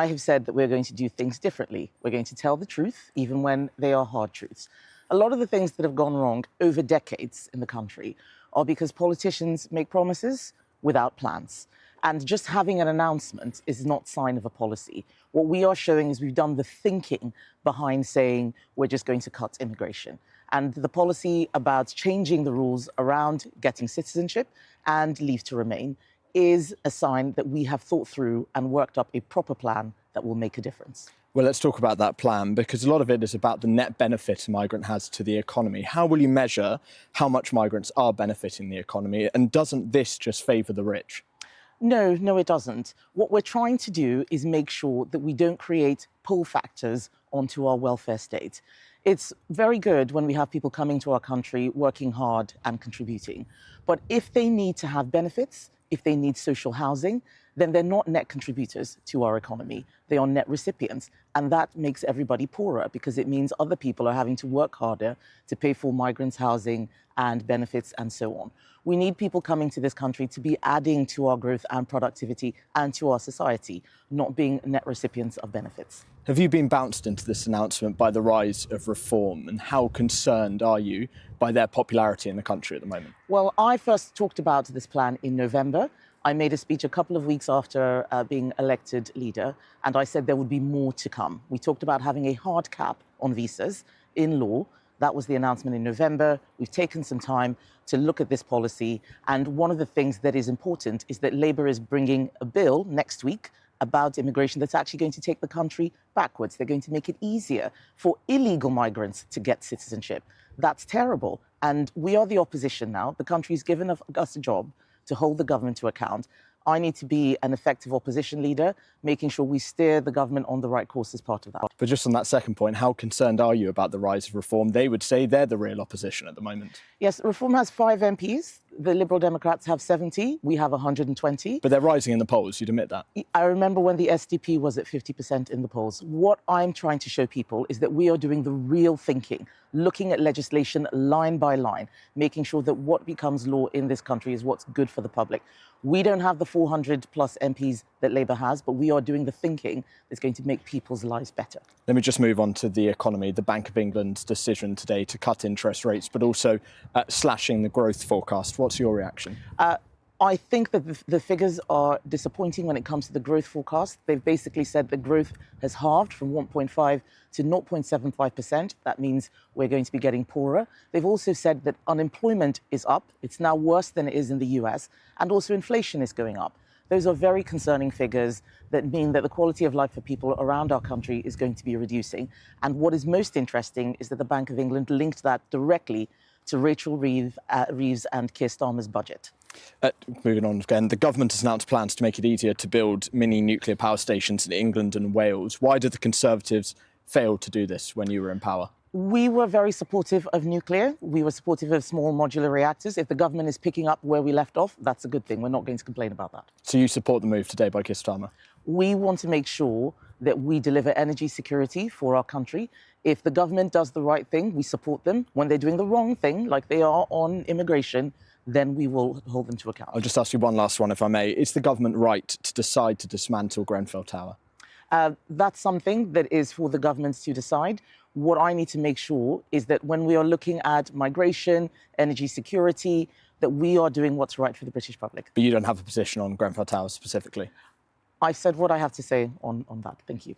I have said that we're going to do things differently. We're going to tell the truth, even when they are hard truths. A lot of the things that have gone wrong over decades in the country are because politicians make promises without plans. And just having an announcement is not sign of a policy. What we are showing is we've done the thinking behind saying we're just going to cut immigration. And the policy about changing the rules around getting citizenship and leave to remain is a sign that we have thought through and worked up a proper plan that will make a difference. Well, let's talk about that plan, because a lot of it is about the net benefit a migrant has to the economy. How will you measure how much migrants are benefiting the economy? And doesn't this just favour the rich? No, it doesn't. What we're trying to do is make sure that we don't create pull factors onto our welfare state. It's very good when we have people coming to our country, working hard and contributing. But if they need to have benefits, if they need social housing, then they're not net contributors to our economy. They are net recipients. And that makes everybody poorer because it means other people are having to work harder to pay for migrants' housing and benefits and so on. We need people coming to this country to be adding to our growth and productivity and to our society, not being net recipients of benefits. Have you been bounced into this announcement by the rise of reform, and how concerned are you by their popularity in the country at the moment? Well, I first talked about this plan in November. I made a speech a couple of weeks after being elected leader, and I said there would be more to come. We talked about having a hard cap on visas in law. That was the announcement in November. We've taken some time to look at this policy. And one of the things that is important is that Labour is bringing a bill next week about immigration that's actually going to take the country backwards. They're going to make it easier for illegal migrants to get citizenship. That's terrible. And we are the opposition now. The country's given us a job to hold the government to account. I need to be an effective opposition leader, making sure we steer the government on the right course as part of that. But just on that second point, how concerned are you about the rise of reform? They would say they're the real opposition at the moment. Yes, Reform has 5 MPs. The Liberal Democrats have 70. We have 120. But they're rising in the polls, you'd admit that. I remember when the SDP was at 50% in the polls. What I'm trying to show people is that we are doing the real thinking, looking at legislation line by line, making sure that what becomes law in this country is what's good for the public. We don't have the 400 plus MPs that Labour has, but we are doing the thinking that's going to make people's lives better. Let me just move on to the economy. The Bank of England's decision today to cut interest rates, but also slashing the growth forecast. What's your reaction? I think that the figures are disappointing when it comes to the growth forecast. They've basically said the growth has halved from 1.5 to 0.75%. That means we're going to be getting poorer. They've also said that unemployment is up. It's now worse than it is in the US. And also inflation is going up. Those are very concerning figures that mean that the quality of life for people around our country is going to be reducing. And what is most interesting is that the Bank of England linked that directly to Rachel Reeves and Keir Starmer's budget. Moving on again, the government has announced plans to make it easier to build mini nuclear power stations in England and Wales. Why did the Conservatives fail to do this when you were in power? We were very supportive of nuclear. We were supportive of small modular reactors. If the government is picking up where we left off, that's a good thing. We're not going to complain about that. So you support the move today by Keir Starmer? We want to make sure that we deliver energy security for our country. If the government does the right thing, we support them. When they're doing the wrong thing, like they are on immigration, then we will hold them to account. I'll just ask you one last one, if I may. Is the government right to decide to dismantle Grenfell Tower? That's something that is for the governments to decide. What I need to make sure is that when we are looking at migration, energy security, that we are doing what's right for the British public. But you don't have a position on Grenfell Tower specifically? I've said what I have to say on that. Thank you.